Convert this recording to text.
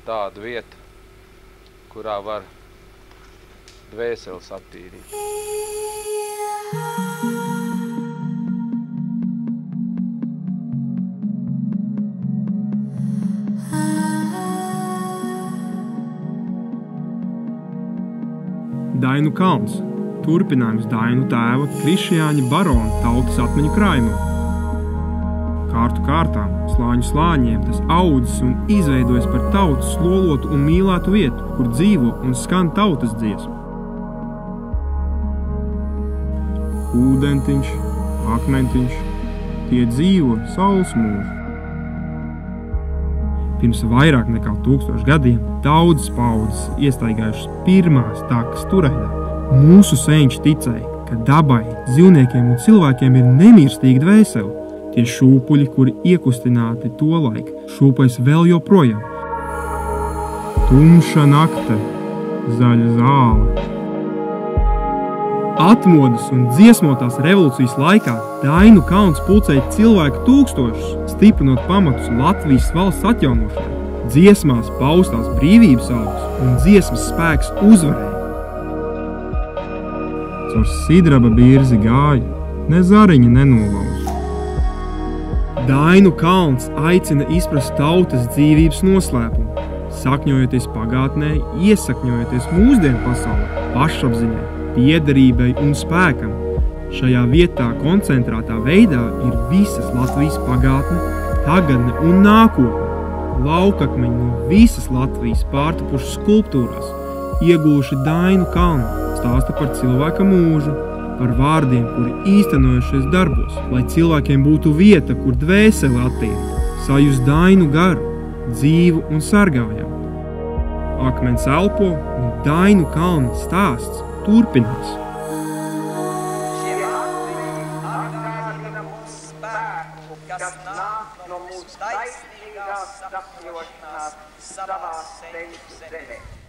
tādu vietu, kurā var dvēseles attīrīt. Dainu kalns – turpinājums Dainu tēva Krišjāņa barona tautas atmiņu krājumam. Kārtu kārtām, slāņu slāņiem tas audzis un izveidojas par tautas lolotu un mīlētu vietu, kur dzīvo un skan tautas dziesma. Ūdentiņš, akmentiņš, tie dzīvo saules mūžu. Pirms vairāk nekā 1000 gadiem daudzas paudzes iestaigājušas pirmās takas turēdā. Mūsu senči ticēja, ka dabai, dzīvniekiem un cilvēkiem ir nemirstīga dvēsele. Tie šūpuļi, kuri iekustināti tolaik, šūpais vēl joprojām. Tumša nakte, zaļa zāle. Atmodas un dziesmotās revolūcijas laikā Dainu kalns pulcēja cilvēku tūkstošus, stiprinot pamatus Latvijas valsts atjaunošanai. Dziesmās paustās brīvības augs un dziesmas spēks uzvarēja. Caur sidraba birzi gāja, ne zariņa nenolauza. Dainu kalns aicina izprast tautas dzīvības noslēpumu, sakņojoties pagātnē, iesakņojoties mūsdienu pasaulē, pašapziņai, piederībai un spēkam. Šajā vietā koncentrētā veidā ir visas Latvijas pagātne, tagadne un nākotne. Laukakmeņi no visas Latvijas pārtapuši skulptūrās, ieguluši Dainu kalnu, stāsta par cilvēka mūžu, par vārdiem, kuri īstenojušies darbos, lai cilvēkiem būtu vieta, kur dvēsele attīra, sajust Dainu garu, dzīvu un sargājam. Akmens elpo un Dainu kalna stāsts turpinās. Šie vārdi atgādina mums spēku, kas nāk no mūsu taisnīgās sapņošanās savā seņu zemē.